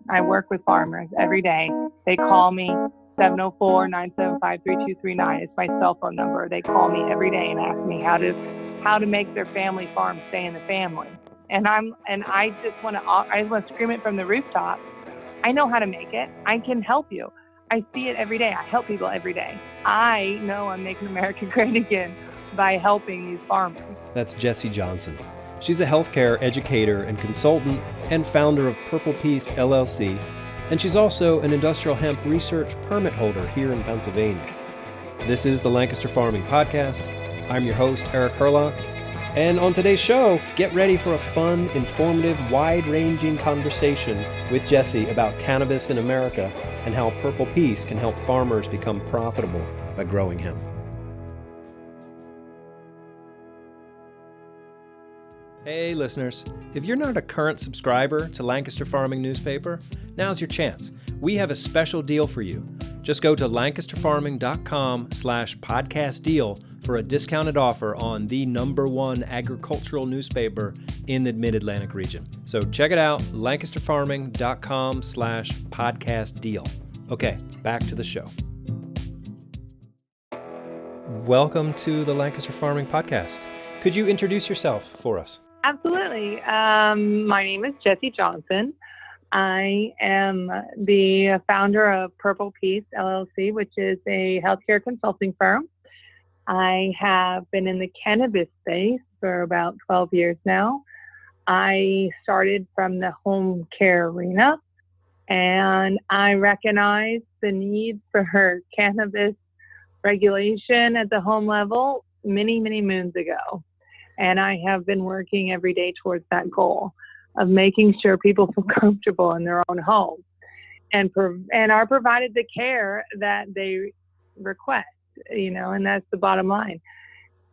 I work with farmers every day. They call me 704-975-3239. It's my cell phone number. They call me every day and ask me how to make their family farm stay in the family. And I just want to scream it from the rooftop. I know how to make it. I can help you. I see it every day. I help people every day. I know I'm making America great again by helping these farmers. That's Jessie Johnson. She's a healthcare educator and consultant and founder of Purple Peace LLC, and she's also an industrial hemp research permit holder here in Pennsylvania. This is the Lancaster Farming Podcast. I'm your host, Eric Herlock, and on today's show, get ready for a fun, informative, wide-ranging conversation with Jessie about cannabis in America and how Purple Peace can help farmers become profitable by growing hemp. Hey listeners, if you're not a current subscriber to Lancaster Farming newspaper, now's your chance. We have a special deal for you. Just go to lancasterfarming.com/podcast deal for a discounted offer on the #1 agricultural newspaper in the Mid-Atlantic region. So check it out, lancasterfarming.com/podcast deal. Okay, back to the show. Welcome to the Lancaster Farming Podcast. Could you introduce yourself for us? Absolutely. My name is Jessie Johnson. I am the founder of Purple Peace LLC, which is a healthcare consulting firm. I have been in the cannabis space for about 12 years now. I started from the home care arena, and I recognized the need for cannabis regulation at the home level many, many moons ago. And I have been working every day towards that goal of making sure people feel comfortable in their own home and are provided the care that they request, and that's the bottom line.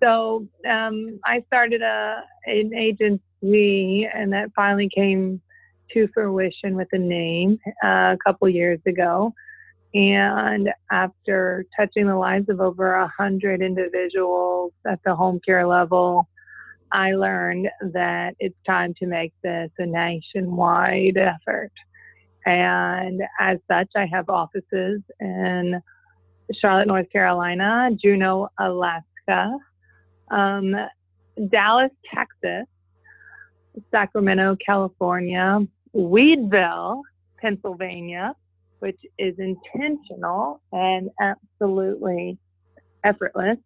So I started an agency, and that finally came to fruition with a name a couple years ago. And after touching the lives of over 100 individuals at the home care level, I learned that it's time to make this a nationwide effort. And as such, I have offices in Charlotte, North Carolina, Juneau, Alaska, Dallas, Texas, Sacramento, California, Weedville, Pennsylvania, which is intentional and absolutely effortless.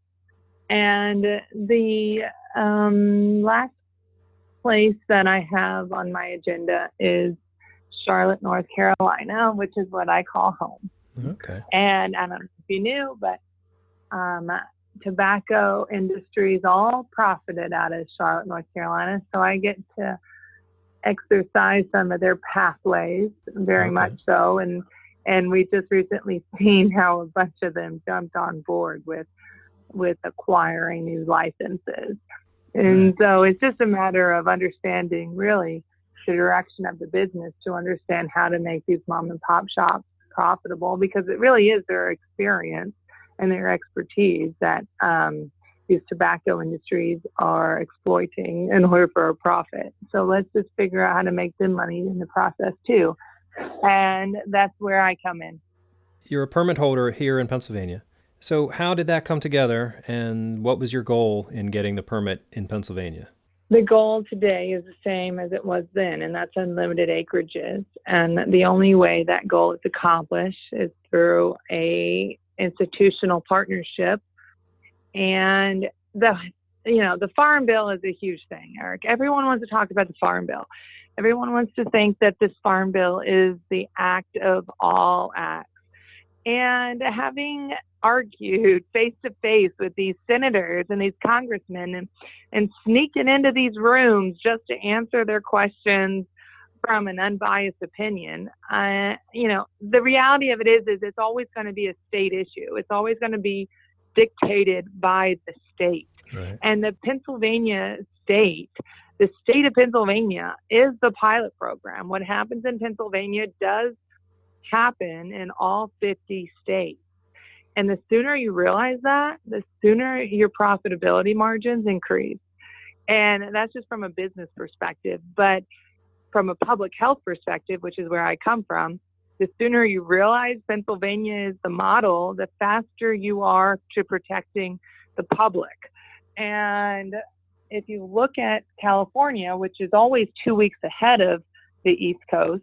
And the last place that I have on my agenda is Charlotte, North Carolina, which is what I call home. Okay. And I don't know if you knew, but tobacco industries all profited out of Charlotte, North Carolina. So I get to exercise some of their pathways, very much so. And we just recently seen how a bunch of them jumped on board with acquiring new licenses. And so it's just a matter of understanding really the direction of the business to understand how to make these mom and pop shops profitable, because it really is their experience and their expertise that these tobacco industries are exploiting in order for a profit. So let's just figure out how to make them money in the process too. And that's where I come in. You're a permit holder here in Pennsylvania. So how did that come together, and what was your goal in getting the permit in Pennsylvania? The goal today is the same as it was then, and that's unlimited acreages. And the only way that goal is accomplished is through a institutional partnership. And the Farm Bill is a huge thing, Eric. Everyone wants to talk about the Farm Bill. Everyone wants to think that this Farm Bill is the act of all acts. And having argued face to face with these senators and these congressmen and sneaking into these rooms just to answer their questions from an unbiased opinion, the reality of it is it's always going to be a state issue. It's always going to be dictated by the state. Right. And the state of Pennsylvania is the pilot program. What happens in Pennsylvania does happen in all 50 states. And the sooner you realize that, the sooner your profitability margins increase. And that's just from a business perspective. But from a public health perspective, which is where I come from, the sooner you realize Pennsylvania is the model, the faster you are to protecting the public. And if you look at California, which is always 2 weeks ahead of the East Coast,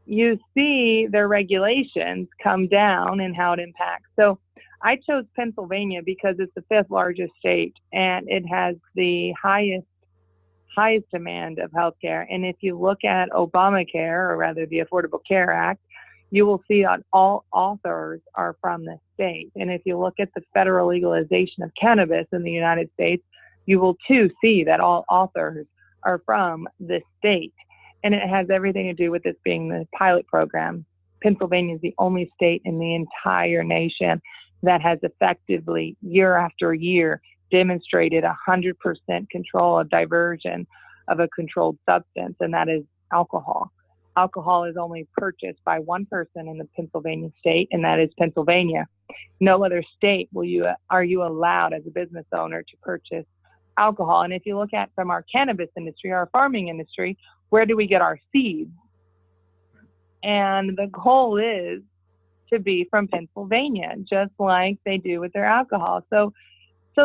you see their regulations come down and how it impacts. So I chose Pennsylvania because it's the 5th largest state and it has the highest demand of healthcare. And if you look at Obamacare, or rather the Affordable Care Act, you will see that all authors are from the state. And if you look at the federal legalization of cannabis in the United States, you will too see that all authors are from the state. And it has everything to do with this being the pilot program. Pennsylvania is the only state in the entire nation that has effectively, year after year, demonstrated 100% control of diversion of a controlled substance, and that is alcohol. Alcohol is only purchased by one person in the Pennsylvania state, and that is Pennsylvania. No other state are you allowed as a business owner to purchase alcohol. And if you look at from our cannabis industry, our farming industry, where do we get our seeds? And the goal is to be from Pennsylvania, just like they do with their alcohol. So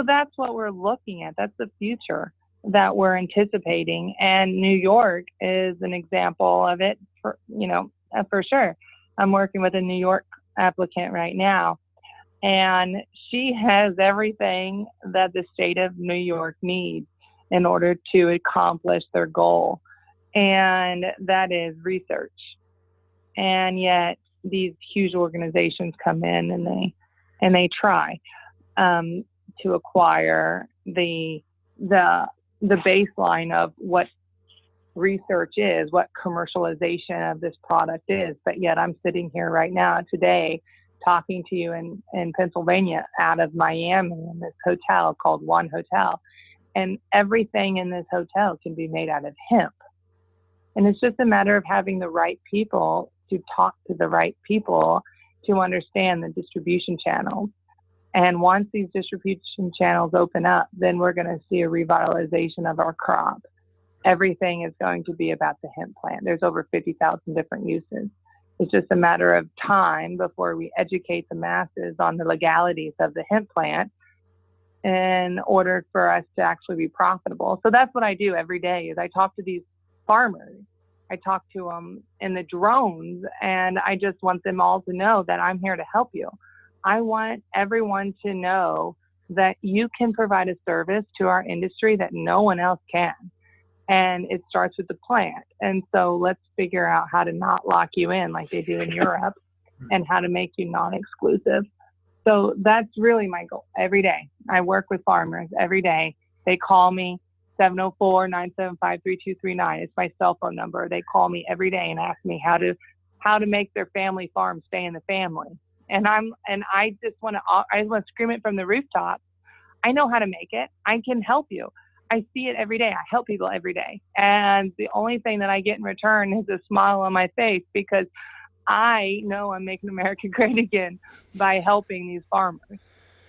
that's what we're looking at. That's the future that we're anticipating. And New York is an example of it, for sure. I'm working with a New York applicant right now, and she has everything that the state of New York needs in order to accomplish their goal. And that is research. And yet these huge organizations come in and they try to acquire the baseline of what research is, what commercialization of this product is. But yet I'm sitting here right now today talking to you in Pennsylvania out of Miami in this hotel called One Hotel. And everything in this hotel can be made out of hemp. And it's just a matter of having the right people to talk to the right people to understand the distribution channels. And once these distribution channels open up, then we're going to see a revitalization of our crop. Everything is going to be about the hemp plant. There's over 50,000 different uses. It's just a matter of time before we educate the masses on the legalities of the hemp plant in order for us to actually be profitable. So that's what I do every day is I talk to these farmers. I talk to them in the drones, and I just want them all to know that I'm here to help you. I want everyone to know that you can provide a service to our industry that no one else can. And it starts with the plant. And so let's figure out how to not lock you in like they do in Europe and how to make you non-exclusive. So that's really my goal every day. I work with farmers every day. They call me 704-975-3239. It's my cell phone number. They call me every day and ask me how to make their family farm stay in the family. And I just want to scream it from the rooftops. I know how to make it. I can help you. I see it every day. I help people every day. And the only thing that I get in return is a smile on my face because I know I'm making America great again by helping these farmers.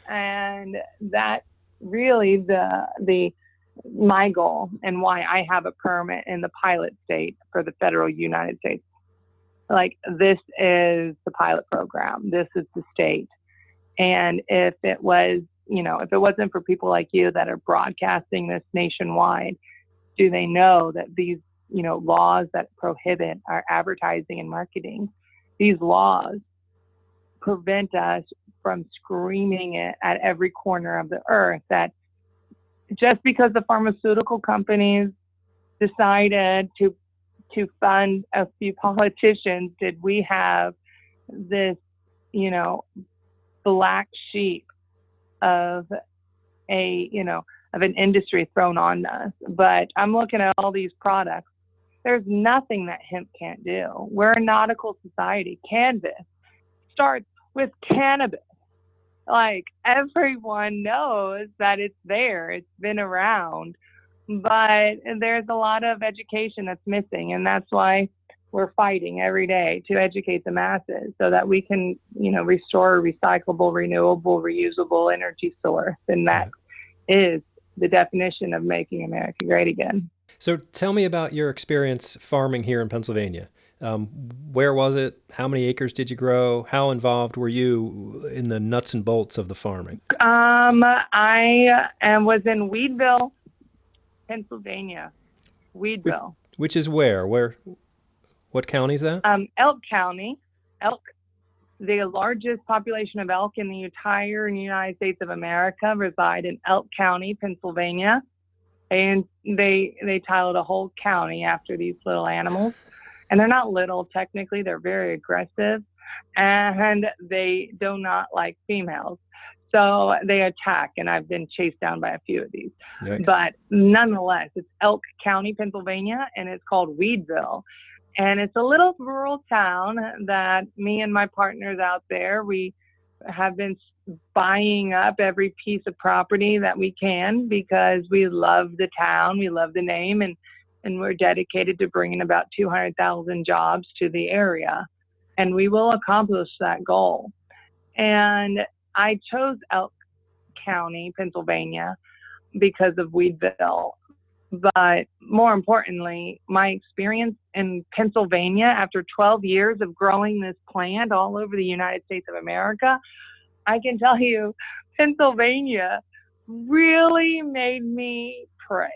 And that's really my goal and why I have a permit in the pilot state for the federal United States. Like, this is the pilot program. This is the state. And if it wasn't for people like you that are broadcasting this nationwide, do they know that these, laws that prohibit our advertising and marketing, these laws prevent us from screaming it at every corner of the earth that just because the pharmaceutical companies decided to fund a few politicians, did we have this, black sheep of an industry thrown on us? But I'm looking at all these products. There's nothing that hemp can't do. We're a nautical society. Canvas starts with cannabis. Like, everyone knows that it's there. It's been around. But there's a lot of education that's missing. And that's why we're fighting every day to educate the masses so that we can, restore a recyclable, renewable, reusable energy source. And that is the definition of making America great again. So tell me about your experience farming here in Pennsylvania. Where was it? How many acres did you grow? How involved were you in the nuts and bolts of the farming? Was in Weedville, Pennsylvania. Weedville. Which is where? What county is that? Elk County. Elk. The largest population of elk in the entire United States of America reside in Elk County, Pennsylvania. And they titled a whole county after these little animals. And they're not little, technically. They're very aggressive. And they do not like females. So they attack. And I've been chased down by a few of these. Yikes. But nonetheless, it's Elk County, Pennsylvania, and it's called Weedville. And it's a little rural town that me and my partners out there, we have been buying up every piece of property that we can because we love the town, we love the name, and we're dedicated to bringing about 200,000 jobs to the area. And we will accomplish that goal. And I chose Elk County, Pennsylvania, because of Weedville. But more importantly, my experience in Pennsylvania after 12 years of growing this plant all over the United States of America, I can tell you, Pennsylvania really made me pray.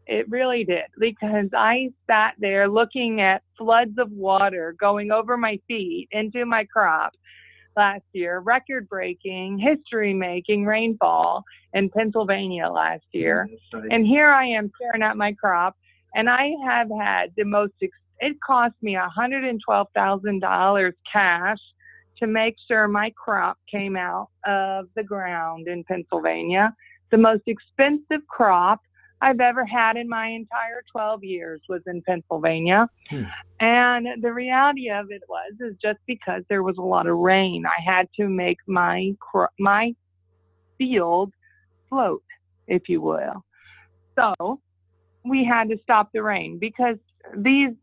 It really did, because I sat there looking at floods of water going over my feet into my crop last year, record-breaking, history-making rainfall in Pennsylvania last year. And here I am staring at my crop, and I have had it cost me $112,000 cash to make sure my crop came out of the ground in Pennsylvania. The most expensive crop I've ever had in my entire 12 years was in Pennsylvania. And the reality of it is just because there was a lot of rain, I had to make my field float, if you will. So we had to stop the rain because these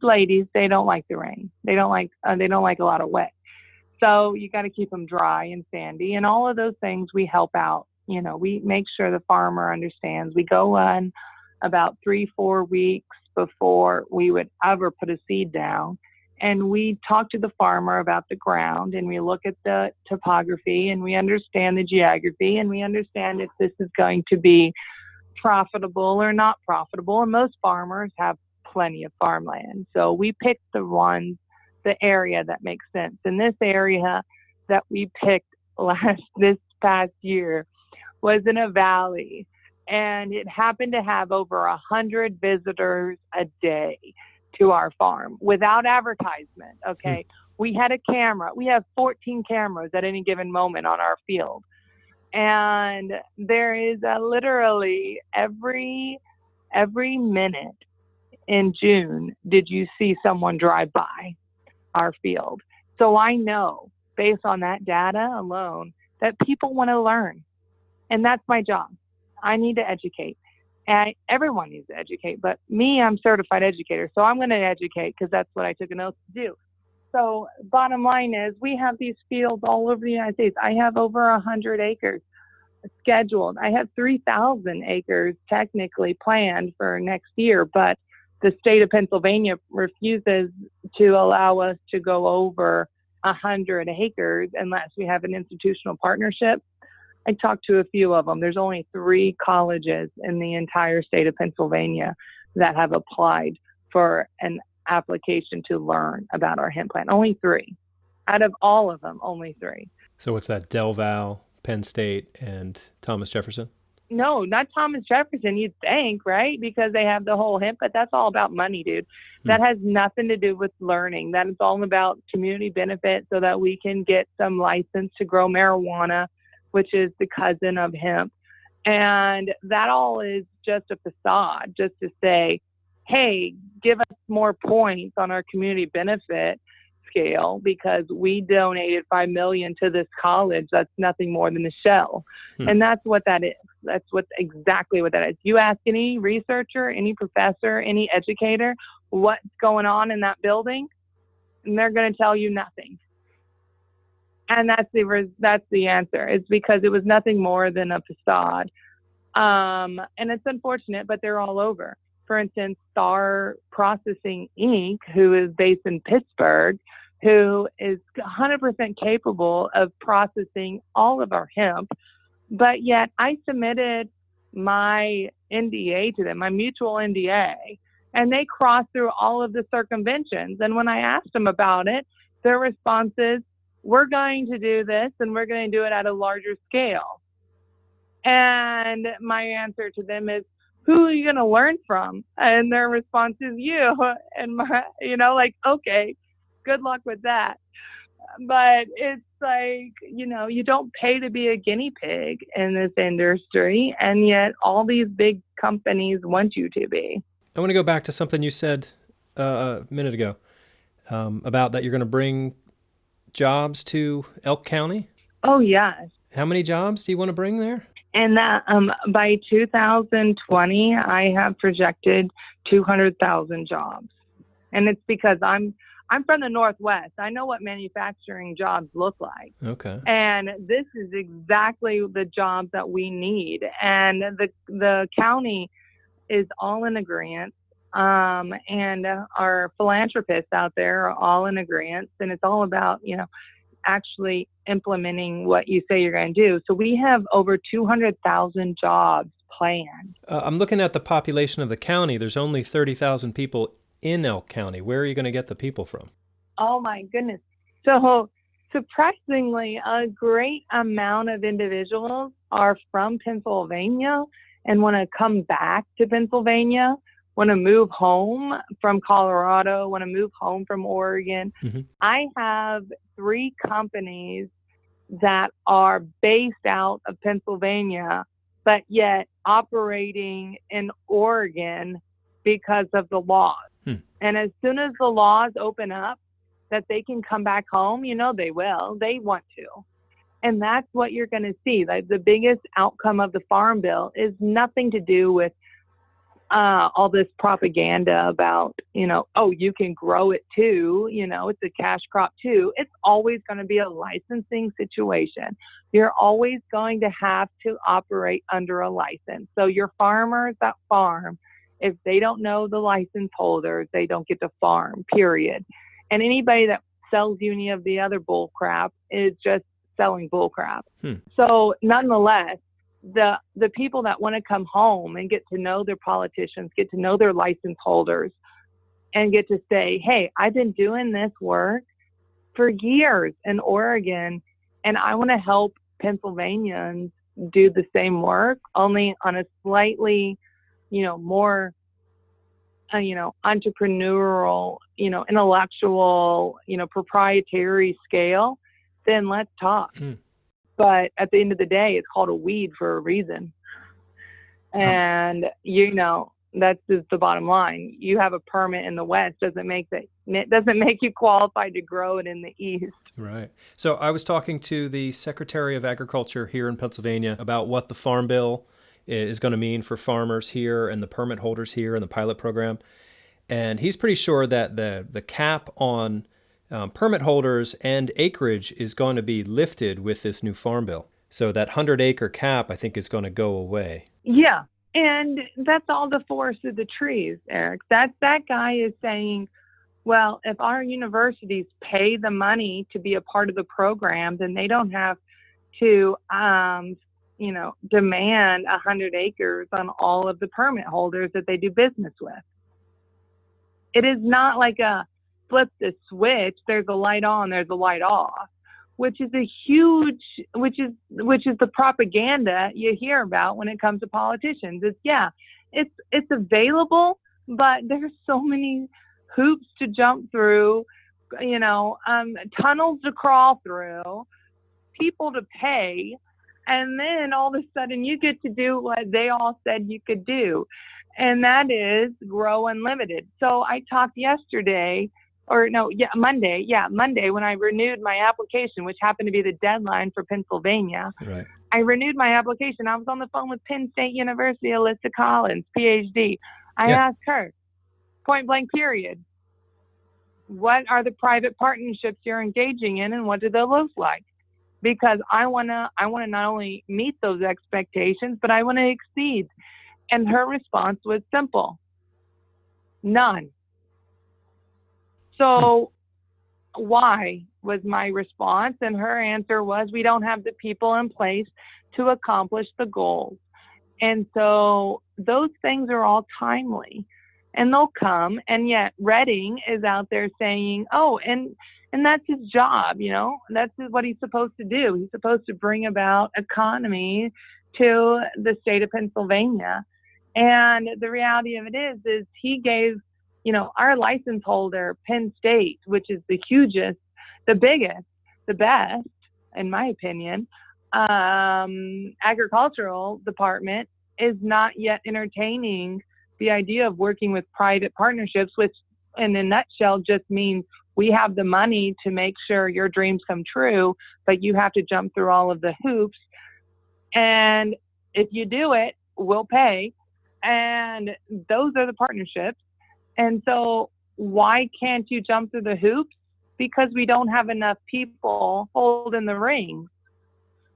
ladies, they don't like the rain. They don't like a lot of wet. So you got to keep them dry and sandy, and all of those things we help out. You know, we make sure the farmer understands. We go on about 3-4 weeks before we would ever put a seed down. And we talk to the farmer about the ground, and we look at the topography, and we understand the geography, and we understand if this is going to be profitable or not profitable. And most farmers have plenty of farmland. So we pick the area that makes sense. And this area that we picked this past year was in a valley, and it happened to have over 100 visitors a day to our farm without advertisement. Okay. We had a camera. We have 14 cameras at any given moment on our field. And there is literally every minute in June, did you see someone drive by our field? So I know based on that data alone that people want to learn. And that's my job. I need to educate. And everyone needs to educate. But me, I'm a certified educator. So I'm going to educate because that's what I took an oath to do. So bottom line is we have these fields all over the United States. I have over 100 acres scheduled. I have 3,000 acres technically planned for next year. But the state of Pennsylvania refuses to allow us to go over 100 acres unless we have an institutional partnership. I talked to a few of them. There's only 3 colleges in the entire state of Pennsylvania that have applied for an application to learn about our hemp plant. Only 3. Out of all of them, only 3. So what's that, Del Val, Penn State, and Thomas Jefferson? No, not Thomas Jefferson, you'd think, right? Because they have the whole hemp, but that's all about money, dude. That has nothing to do with learning. That is all about community benefit so that we can get some license to grow marijuana, which is the cousin of hemp. And that all is just a facade, just to say, hey, give us more points on our community benefit scale because we donated $5 million to this college. That's nothing more than a shell. And that's what that is. That's exactly what that is. You ask any researcher, any professor, any educator, what's going on in that building, and they're going to tell you nothing. And that's the answer. It's because it was nothing more than a facade. And it's unfortunate, but they're all over. for instance, Star Processing Inc., who is based in Pittsburgh, who is 100% capable of processing all of our hemp. But yet I submitted my NDA to them, my mutual NDA, and they crossed through all of the circumventions. And when I asked them about it, their response is, we're going to do this and we're going to do it at a larger scale. And my answer to them is, who are you going to learn from? And their response is you. And okay, good luck with that. But it's like, you don't pay to be a guinea pig in this industry, and yet all these big companies want you to be. I want to go back to something you said a minute ago about that you're going to bring jobs to Elk County. Oh, yes. How many jobs do you want to bring there? And that by 2020, I have projected 200,000 jobs. And it's because I'm from the Northwest. I know what manufacturing jobs look like. Okay. And this is exactly the jobs that we need. And the county is all in agreement. And our philanthropists out there are all in agreement. And it's all about, actually implementing what you say you're going to do. So we have over 200,000 jobs planned. I'm looking at the population of the county. There's only 30,000 people in Elk County. Where are you going to get the people from? Oh my goodness. So surprisingly, a great amount of individuals are from Pennsylvania and want to come back to Pennsylvania, want to move home from Colorado, want to move home from Oregon. Mm-hmm. I have 3 companies that are based out of Pennsylvania, but yet operating in Oregon because of the laws. And as soon as the laws open up that they can come back home, they will. They want to. And that's what you're going to see. Like, the biggest outcome of the Farm Bill is nothing to do with all this propaganda about, you can grow it too. It's a cash crop too. It's always going to be a licensing situation. You're always going to have to operate under a license. So your farmers that farm, if they don't know the license holders, they don't get to farm, period. And anybody that sells you any of the other bull crap is just selling bull crap. So nonetheless, the people that want to come home and get to know their politicians, get to know their license holders, and get to say, hey, I've been doing this work for years in Oregon, and I want to help Pennsylvanians do the same work, only on a slightly more, entrepreneurial, intellectual, proprietary scale, then let's talk. But at the end of the day, it's called a weed for a reason. And, that's just the bottom line. You have a permit in the West doesn't make you qualified to grow it in the East. Right. So I was talking to the Secretary of Agriculture here in Pennsylvania about what the Farm Bill is going to mean for farmers here and the permit holders here in the pilot program. And he's pretty sure that the cap on permit holders and acreage is going to be lifted with this new Farm Bill. So that 100-acre cap, I think, is going to go away. Yeah. And that's all the forest of the trees, Eric. That guy is saying, well, if our universities pay the money to be a part of the program, then they don't have to demand 100 acres on all of the permit holders that they do business with. It is not like a flip the switch, there's a light on, there's a light off, which is which is the propaganda you hear about when it comes to politicians. It's available, but there's so many hoops to jump through, tunnels to crawl through, people to pay. And then all of a sudden you get to do what they all said you could do. And that is grow unlimited. So I talked Monday when I renewed my application, which happened to be the deadline for Pennsylvania. Right. I renewed my application. I was on the phone with Penn State University, Alyssa Collins, PhD. I asked her, point blank period, what are the private partnerships you're engaging in and what do they look like? Because I want to not only meet those expectations, but I want to exceed. And her response was simple. None. So why was my response? And her answer was, we don't have the people in place to accomplish the goals. And so those things are all timely and they'll come. And yet Redding is out there saying, oh, and that's his job, you know, that's what he's supposed to do. He's supposed to bring about economy to the state of Pennsylvania. And the reality of it is he gave, you know, our license holder, Penn State, which is the hugest, the biggest, the best, in my opinion, agricultural department is not yet entertaining the idea of working with private partnerships, which in a nutshell just means we have the money to make sure your dreams come true, but you have to jump through all of the hoops. And if you do it, we'll pay. And those are the partnerships. And so why can't you jump through the hoops? Because we don't have enough people holding the ring.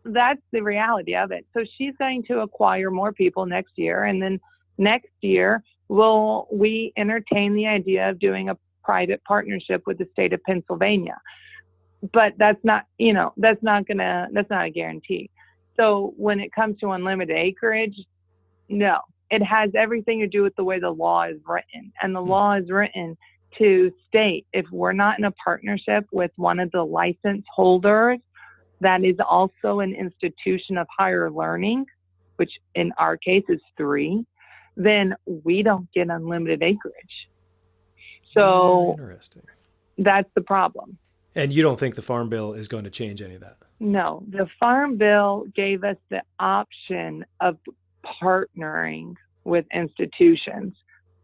That's the reality of it. So she's going to acquire more people next year. And then next year, will we entertain the idea of doing a private partnership with the state of Pennsylvania? But that's not, you know, that's not a guarantee. So when it comes to unlimited acreage, no, it has everything to do with the way the law is written. And the law is written to state, if we're not in a partnership with one of the license holders that is also an institution of higher learning, which in our case is 3, then we don't get unlimited acreage. So interesting. That's the problem. And you don't think the Farm Bill is going to change any of that? No, the Farm Bill gave us the option of partnering with institutions.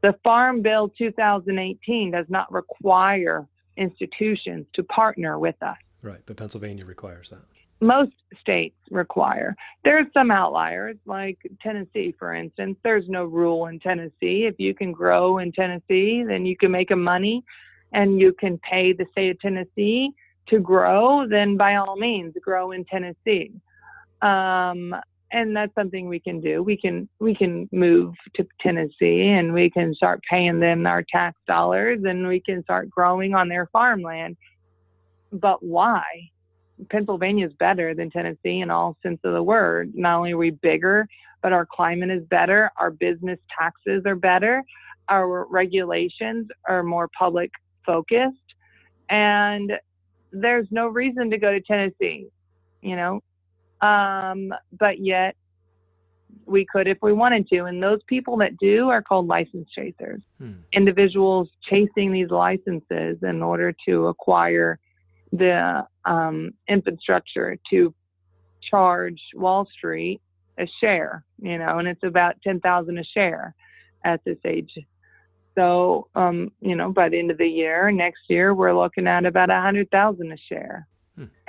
The Farm Bill 2018 does not require institutions to partner with us. Right, but Pennsylvania requires that. Most states require. There's some outliers, like Tennessee, for instance. There's no rule in Tennessee. If you can grow in Tennessee, then you can make money and you can pay the state of Tennessee to grow, then by all means, grow in Tennessee. And that's something we can do. We can move to Tennessee and we can start paying them our tax dollars and we can start growing on their farmland. But why? Pennsylvania is better than Tennessee in all sense of the word. Not only are we bigger, but our climate is better. Our business taxes are better. Our regulations are more public focused. And there's no reason to go to Tennessee, you know. But yet we could if we wanted to. And those people that do are called license chasers. Individuals chasing these licenses in order to acquire the infrastructure to charge Wall Street a share, you know, and it's about $10,000 a share at this age. So, you know, by the end of the year, next year, we're looking at about $100,000 a share.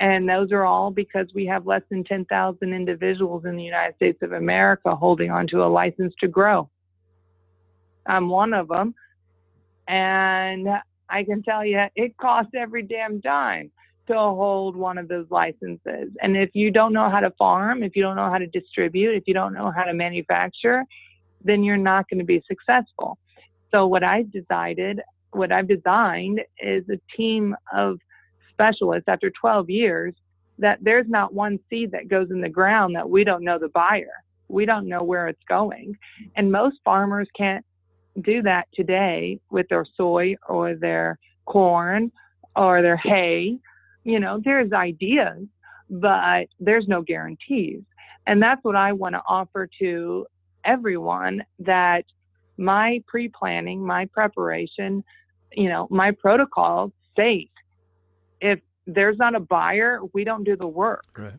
And those are all because we have less than 10,000 individuals in the United States of America holding onto a license to grow. I'm one of them. And I can tell you, it costs every damn dime to hold one of those licenses. And if you don't know how to farm, if you don't know how to distribute, if you don't know how to manufacture, then you're not going to be successful. So what I've designed is a team of specialists after 12 years that there's not one seed that goes in the ground that we don't know the buyer. We don't know where it's going. And most farmers can't do that today with their soy or their corn or their hay. You know, there's ideas, but there's no guarantees. And that's what I want to offer to everyone, that my pre-planning, my preparation, you know, my protocols state, if there's not a buyer, we don't do the work. Right.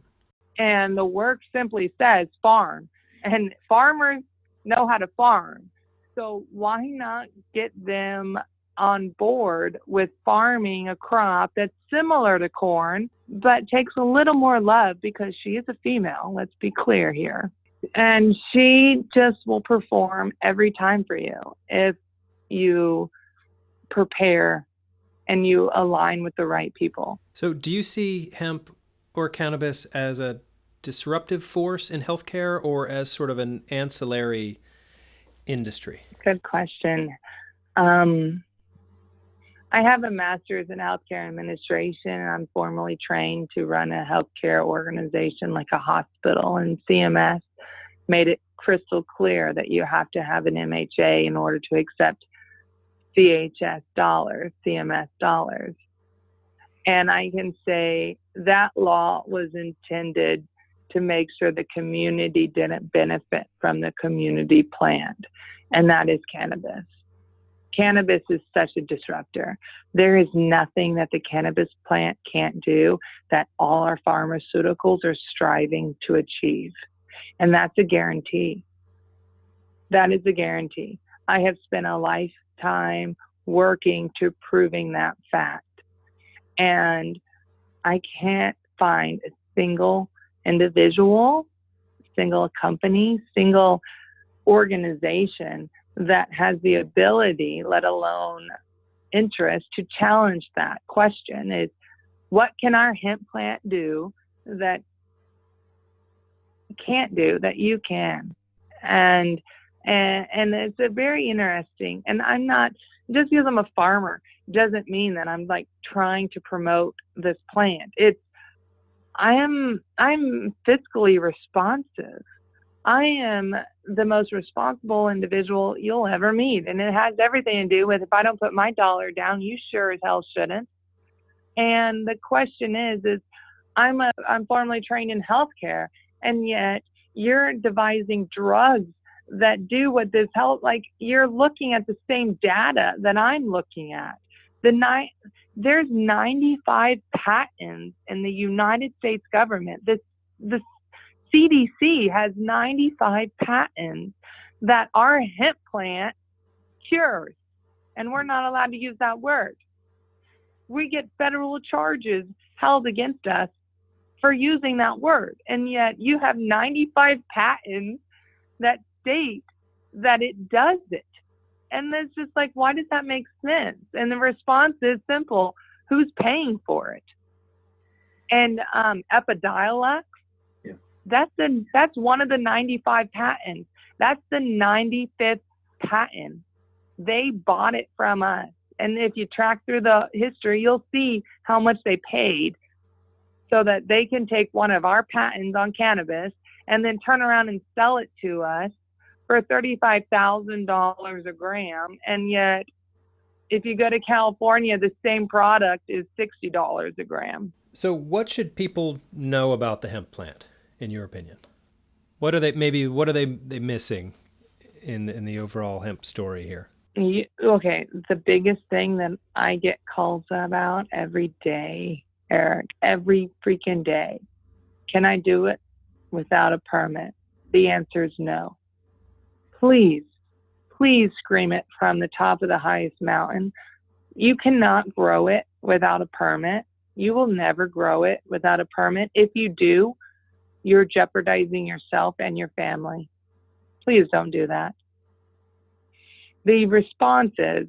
And the work simply says farm. And farmers know how to farm. So why not get them on board with farming a crop that's similar to corn, but takes a little more love, because she is a female, let's be clear here. And she just will perform every time for you if you prepare and you align with the right people. So do you see hemp or cannabis as a disruptive force in healthcare or as sort of an ancillary industry? Good question. I have a master's in healthcare administration, and I'm formally trained to run a healthcare organization like a hospital, and CMS made it crystal clear that you have to have an MHA in order to accept CHS dollars, CMS dollars. And I can say that law was intended to make sure the community didn't benefit from the community plant, and that is cannabis. Cannabis is such a disruptor. There is nothing that the cannabis plant can't do that all our pharmaceuticals are striving to achieve. And that's a guarantee. That is a guarantee. I have spent a lifetime working to proving that fact. And I can't find a single individual, single company, single organization that has the ability, let alone interest, to challenge that question. Is what can our hemp plant do that can't do that you can? And it's a very interesting, and I'm not, just because I'm a farmer doesn't mean that I'm like trying to promote this plant. I'm fiscally responsive. I am the most responsible individual you'll ever meet. And it has everything to do with, if I don't put my dollar down, you sure as hell shouldn't. And the question is I'm formally trained in healthcare, and yet you're devising drugs that do what this health, like you're looking at the same data that I'm looking at. There's 95 patents in the United States government. The CDC has 95 patents that our hemp plant cures, and we're not allowed to use that word. We get federal charges held against us for using that word, and yet you have 95 patents that state that it does it. And it's just like, why does that make sense? And the response is simple: who's paying for it? And Epidiolex, that's one of the 95 patents. That's the 95th patent. They bought it from us. And if you track through the history, you'll see how much they paid so that they can take one of our patents on cannabis and then turn around and sell it to us for $35,000 a gram. And yet, if you go to California, the same product is $60 a gram. So what should people know about the hemp plant, in your opinion? What are they missing in the overall hemp story here? Okay, the biggest thing that I get calls about every day, Eric, every freaking day: can I do it without a permit? The answer is no. Please scream it from the top of the highest mountain. You cannot grow it without a permit. You will never grow it without a permit. If you do, you're jeopardizing yourself and your family. Please don't do that. The response is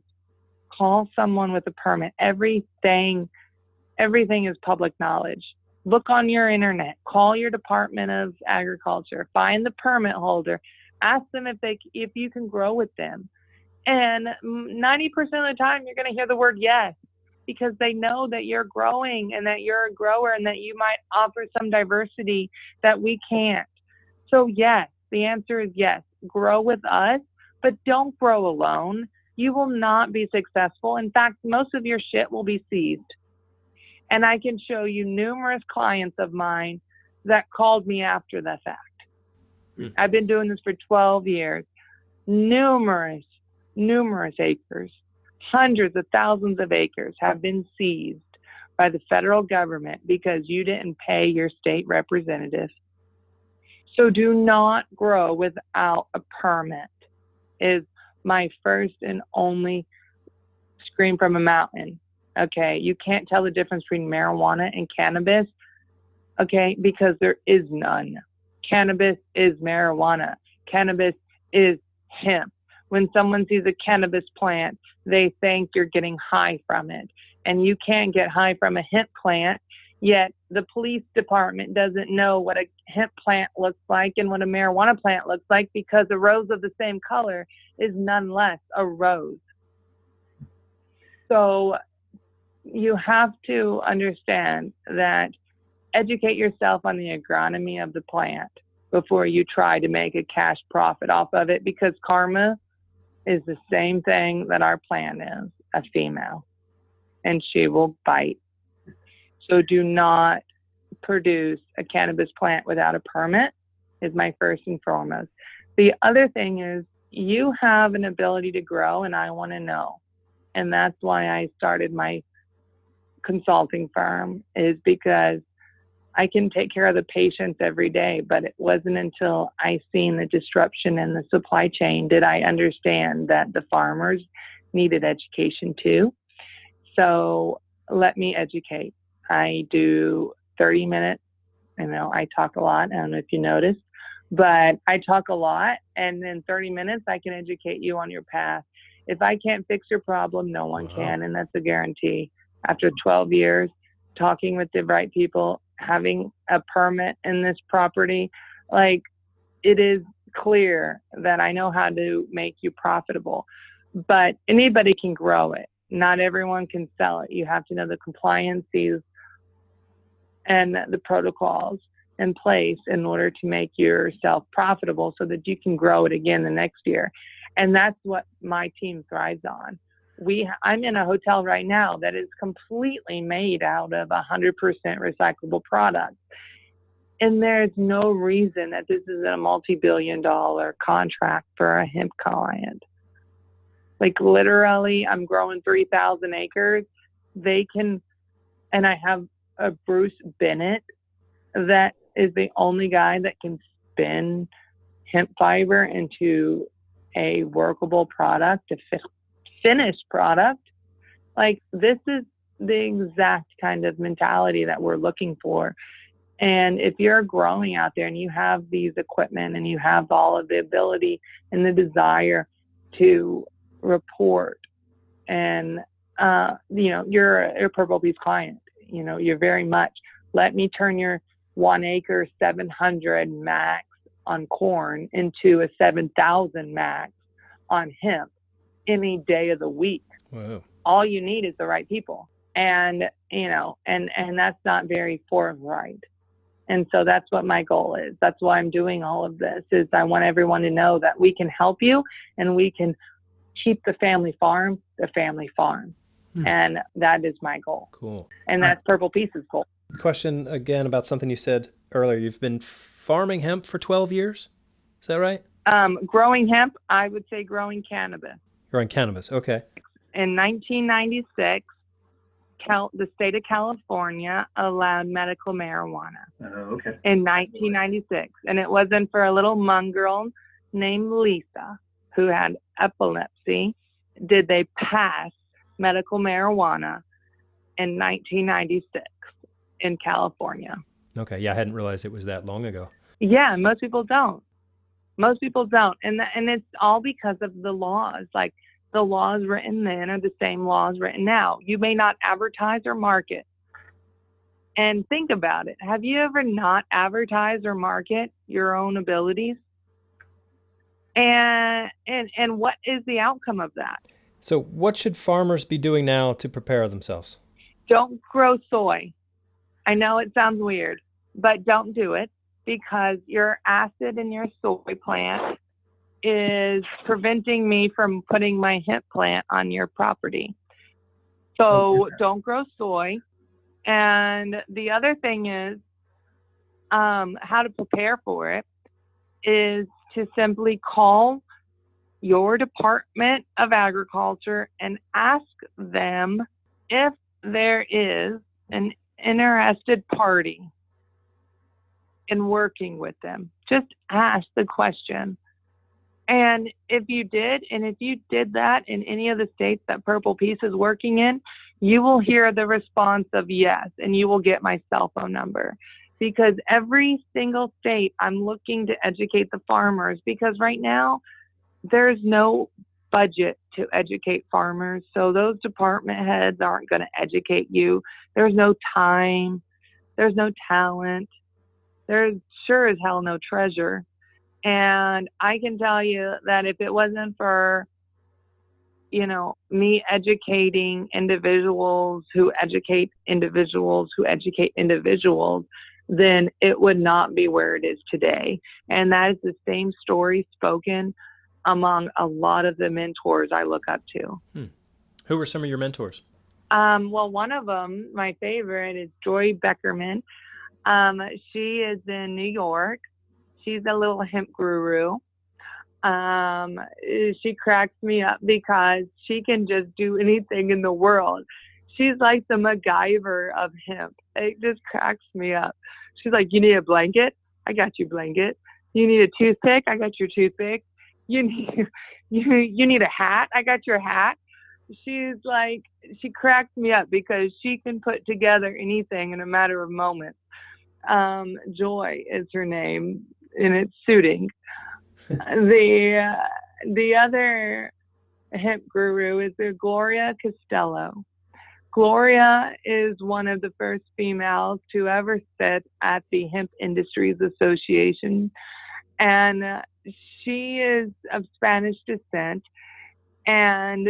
call someone with a permit. Everything is public knowledge. Look on your internet. Call your Department of Agriculture. Find the permit holder. Ask them if you can grow with them. And 90% of the time, you're going to hear the word yes, because they know that you're growing and that you're a grower and that you might offer some diversity that we can't. So yes, the answer is yes. Grow with us, but don't grow alone. You will not be successful. In fact, most of your shit will be seized. And I can show you numerous clients of mine that called me after the fact. I've been doing this for 12 years. Numerous acres, hundreds of thousands of acres have been seized by the federal government because you didn't pay your state representative. So do not grow without a permit is my first and only scream from a mountain. Okay, you can't tell the difference between marijuana and cannabis, okay, because there is none. Cannabis is marijuana. Cannabis is hemp. When someone sees a cannabis plant, they think you're getting high from it. And you can't get high from a hemp plant, yet the police department doesn't know what a hemp plant looks like and what a marijuana plant looks like, because a rose of the same color is nonetheless a rose. So you have to understand that educate yourself on the agronomy of the plant before you try to make a cash profit off of it, because karma is the same thing that our plant is, a female, and she will bite. So do not produce a cannabis plant without a permit, is my first and foremost. The other thing is you have an ability to grow, and I want to know. And that's why I started my consulting firm, is because I can take care of the patients every day, but it wasn't until I seen the disruption in the supply chain did I understand that the farmers needed education too. So let me educate. I do 30 minutes. I talk a lot. I don't know if you noticed, but I talk a lot, and in 30 minutes, I can educate you on your path. If I can't fix your problem, no one can, and that's a guarantee. After 12 years, talking with the right people, having a permit in this property, like, it is clear that I know how to make you profitable. But anybody can grow it. Not everyone can sell it. You have to know the compliances and the protocols in place in order to make yourself profitable so that you can grow it again the next year. And that's what my team thrives on. I'm in a hotel right now that is completely made out of 100% recyclable products. And there's no reason that this is a multi-billion-dollar contract for a hemp client. Like, literally, I'm growing 3,000 acres. And I have a Bruce Bennett that is the only guy that can spin hemp fiber into a workable product, a finished product. Like, this is the exact kind of mentality that we're looking for. And if you're growing out there and you have these equipment and you have all of the ability and the desire to report, and you're a Purple Peace client, you're very much, let me turn your 1 acre 700 max on corn into a 7,000 max on hemp any day of the week. Wow. All you need is the right people. And that's not very forthright. And so that's what my goal is. That's why I'm doing all of this, is I want everyone to know that we can help you and we can keep the family farm. And that is my goal. Cool. And that's Purple Peace's goal. Question again about something you said earlier. You've been farming hemp for 12 years? Is that right? Growing hemp, I would say growing cannabis. Growing cannabis, okay. In 1996, the state of California allowed medical marijuana. Okay. In 1996. And it wasn't for a little mongrel named Lisa who had epilepsy did they pass medical marijuana in 1996 in California. Okay, yeah, I hadn't realized it was that long ago. Yeah, most people don't. And it's all because of the laws. Like, the laws written then are the same laws written now. You may not advertise or market. And think about it. Have you ever not advertised or market your own abilities? And what is the outcome of that? So what should farmers be doing now to prepare themselves? Don't grow soy. I know it sounds weird, but don't do it, because your acid in your soy plant is preventing me from putting my hemp plant on your property. So don't grow soy. And the other thing is, how to prepare for it is to simply call your Department of Agriculture and ask them if there is an interested party in working with them. Just ask the question. And if you did that in any of the states that Purple Peace is working in, you will hear the response of yes, and you will get my cell phone number. Because every single state, I'm looking to educate the farmers, because right now there's no budget to educate farmers. So those department heads aren't going to educate you. There's no time. There's no talent. There's sure as hell no treasure. And I can tell you that if it wasn't for me educating individuals who educate individuals who educate individuals, then it would not be where it is today. And that is the same story spoken among a lot of the mentors I look up to. Who were some of your mentors? Well, one of them, my favorite, is Joy Beckerman. She is in New York. She's a little hemp guru. She cracks me up because she can just do anything in the world. She's like the MacGyver of hemp. It just cracks me up. She's like, you need a blanket? I got your blanket. You need a toothpick? I got your toothpick. You need a hat? I got your hat. She's like, she cracks me up because she can put together anything in a matter of moments. Joy is her name, and it's suiting. The other hemp guru is Gloria Costello. Gloria is one of the first females to ever sit at the Hemp Industries Association, and she is of Spanish descent, and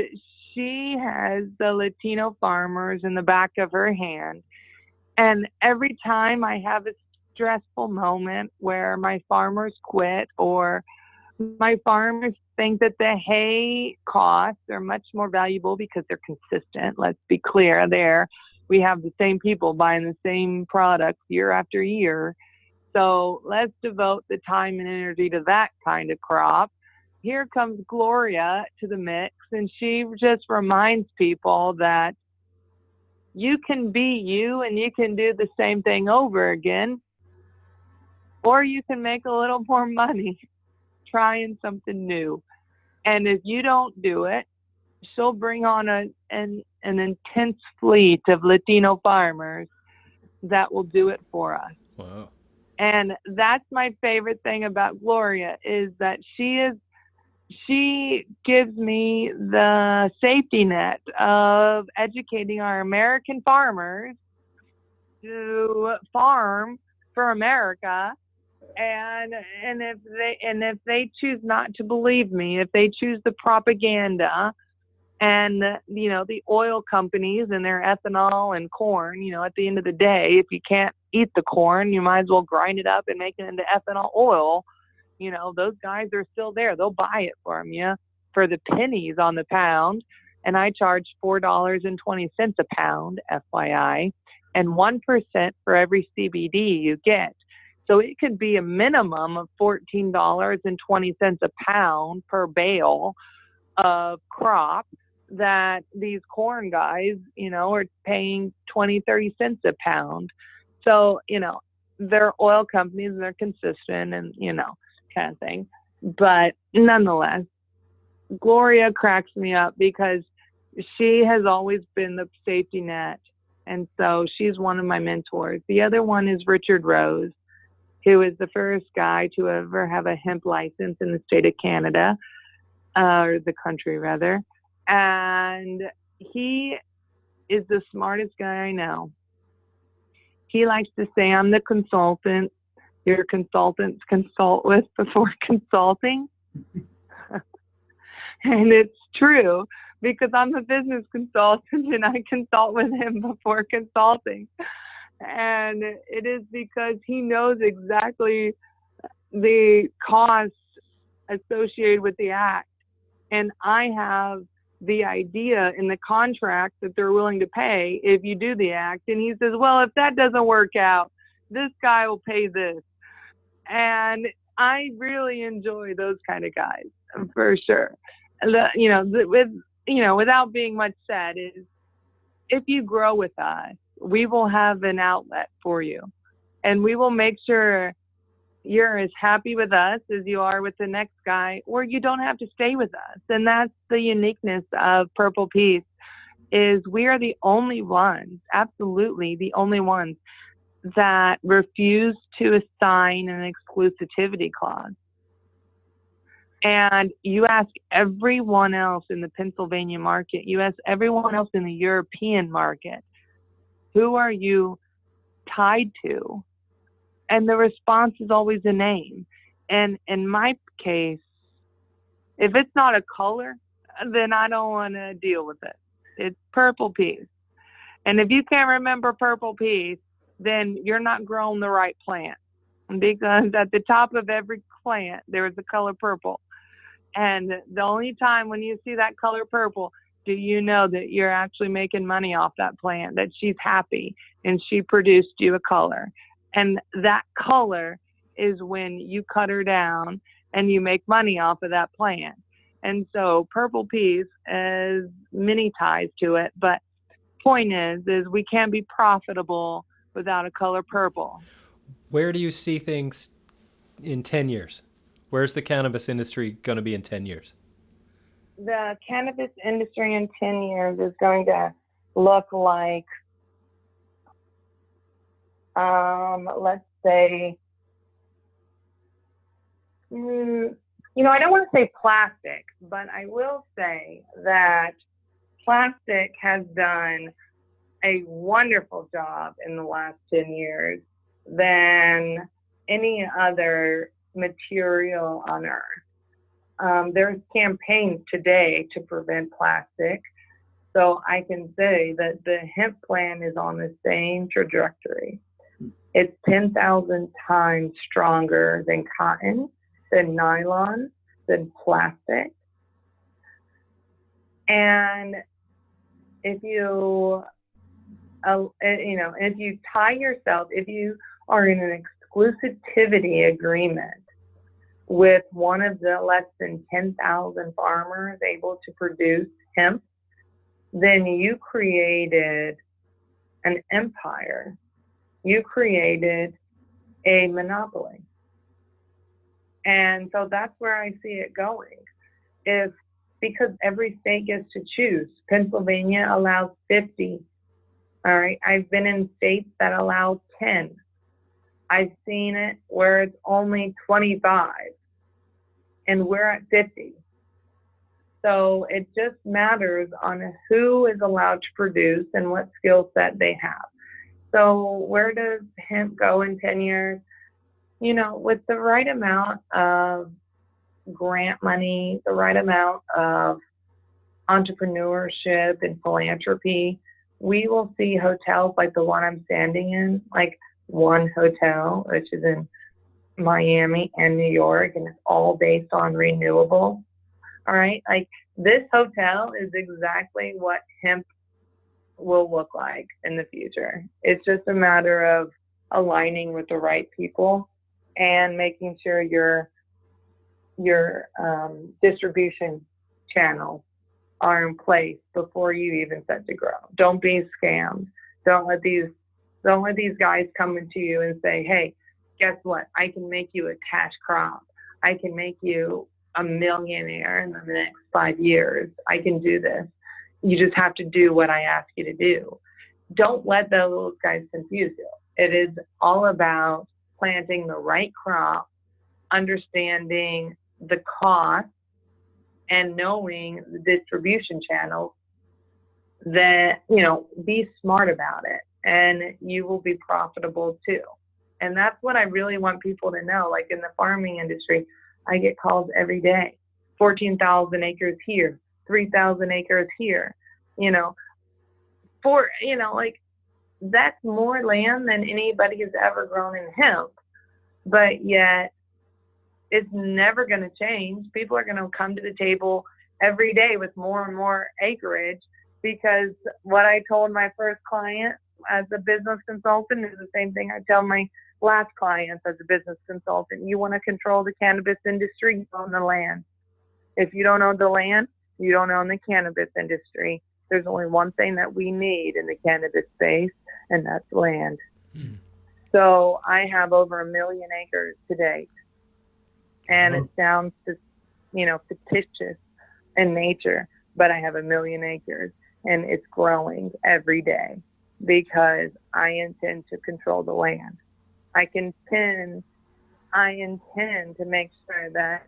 she has the Latino farmers in the back of her hand. And every time I have a stressful moment where my farmers quit or my farmers think that the hay costs are much more valuable because they're consistent. Let's be clear there. We have the same people buying the same products year after year. So let's devote the time and energy to that kind of crop. Here comes Gloria to the mix, and she just reminds people that you can be you and you can do the same thing over again, or you can make a little more money trying something new. And if you don't do it, she'll bring on an intense fleet of Latino farmers that will do it for us. Wow. And that's my favorite thing about Gloria is that she gives me the safety net of educating our American farmers to farm for America. And if they choose not to believe me, if they choose the propaganda and the oil companies and their ethanol and corn, at the end of the day, if you can't eat the corn, you might as well grind it up and make it into ethanol oil. Those guys are still there. They'll buy it from you for the pennies on the pound. And I charge $4.20 a pound, FYI, and 1% for every CBD you get. So it could be a minimum of $14.20 a pound per bale of crop that these corn guys, are paying 20, 30 cents a pound. So, they're oil companies and they're consistent and, kind of thing. But nonetheless, Gloria cracks me up because she has always been the safety net. And so she's one of my mentors. The other one is Richard Rose, who is the first guy to ever have a hemp license in the state of Canada, or the country rather. And he is the smartest guy I know. He likes to say, I'm the consultant your consultants consult with before consulting. And it's true because I'm a business consultant and I consult with him before consulting. And it is because he knows exactly the costs associated with the act. And I have the idea in the contract that they're willing to pay if you do the act. And he says, well, if that doesn't work out, this guy will pay this. And I really enjoy those kind of guys for sure. Without being much said, is if you grow with us, we will have an outlet for you, and we will make sure you're as happy with us as you are with the next guy, or you don't have to stay with us. And that's the uniqueness of Purple Peace, is we are the only ones, absolutely the only ones, that refuse to assign an exclusivity clause. And you ask everyone else in the Pennsylvania market, you ask everyone else in the European market, who are you tied to? And the response is always a name. And in my case, if it's not a color, then I don't want to deal with it. It's purple peas. And if you can't remember purple peas, then you're not growing the right plant. Because at the top of every plant, there is the color purple. And the only time when you see that color purple, do you know that you're actually making money off that plant, that she's happy and she produced you a color. And that color is when you cut her down and you make money off of that plant. And so purple peas has many ties to it, but point is we can't be profitable without a color purple. Where do you see things in 10 years? Where's the cannabis industry going to be in 10 years? The cannabis industry in 10 years is going to look like, let's say, I don't want to say plastic, but I will say that plastic has done a wonderful job in the last 10 years than any other material on earth. There's campaigns today to prevent plastic. So I can say that the hemp plant is on the same trajectory. It's 10,000 times stronger than cotton, than nylon, than plastic. And if you tie yourself, if you are in an exclusivity agreement with one of the less than 10,000 farmers able to produce hemp, then you created an empire. You created a monopoly. And so that's where I see it going. Because every state gets to choose. Pennsylvania allows 50. All right. I've been in states that allow 10. I've seen it where it's only 25 and we're at 50. So it just matters on who is allowed to produce and what skill set they have. So where does hemp go in 10 years? With the right amount of grant money, the right amount of entrepreneurship and philanthropy, we will see hotels like the one I'm standing in, like One Hotel, which is in Miami and New York, and it's all based on renewable. All right. Like this hotel is exactly what hemp will look like in the future. It's just a matter of aligning with the right people and making sure your distribution channels are in place before you even set to grow. Don't be scammed. Don't let these guys come into you and say, hey, guess what? I can make you a cash crop. I can make you a millionaire in the next 5 years. I can do this. You just have to do what I ask you to do. Don't let those guys confuse you. It is all about planting the right crop, understanding the cost, and knowing the distribution channels that, be smart about it, and you will be profitable too. And that's what I really want people to know. Like in the farming industry, I get calls every day, 14,000 acres here, 3,000 acres here, that's more land than anybody has ever grown in hemp, but yet it's never going to change. People are going to come to the table every day with more and more acreage, because what I told my first client as a business consultant is the same thing I tell my last clients as a business consultant. You want to control the cannabis industry, you own the land. If you don't own the land, you don't own the cannabis industry. There's only one thing that we need in the cannabis space, and that's land. Mm. So I have over 1 million acres to date. And it sounds, fictitious in nature, but I have 1 million acres, and it's growing every day because I intend to control the land. I intend to make sure that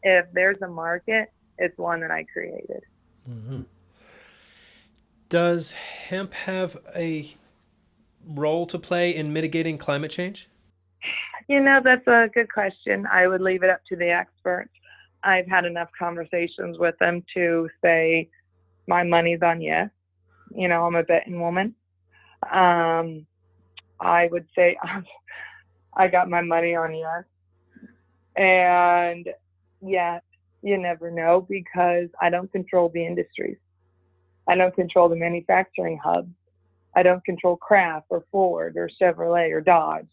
if there's a market, it's one that I created. Mm-hmm. Does hemp have a role to play in mitigating climate change? That's a good question. I would leave it up to the experts. I've had enough conversations with them to say my money's on yes. You know, I'm a betting woman. I would say I got my money on yes. And yet, you never know, because I don't control the industries. I don't control the manufacturing hubs. I don't control Kraft or Ford or Chevrolet or Dodge.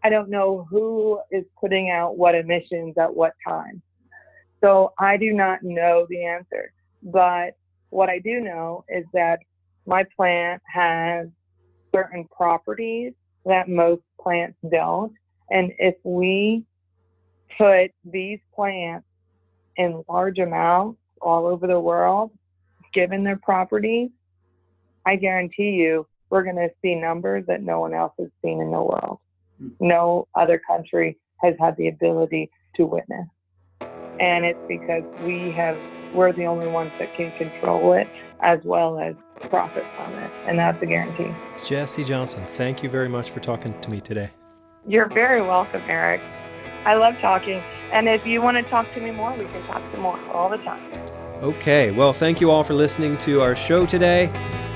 I don't know who is putting out what emissions at what time. So I do not know the answer. But what I do know is that my plant has certain properties that most plants don't. And if we put these plants in large amounts all over the world, given their properties, I guarantee you we're going to see numbers that no one else has seen in the world. No other country has had the ability to witness. And it's because we're the only ones that can control it as well as profit from it. And that's a guarantee. Jessie Johnson, thank you very much for talking to me today. You're very welcome, Eric. I love talking. And if you want to talk to me more, we can talk some more all the time. Okay, well, thank you all for listening to our show today.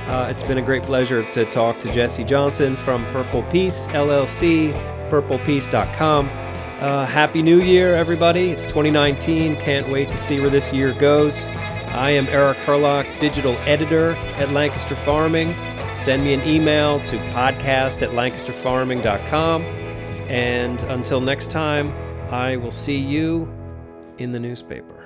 It's been a great pleasure to talk to Jessie Johnson from Purple Peace, LLC, purplepeace.com. Happy New Year, everybody. It's 2019. Can't wait to see where this year goes. I am Eric Herlock, digital editor at Lancaster Farming. Send me an email to podcast@lancasterfarming.com. And until next time, I will see you in the newspaper.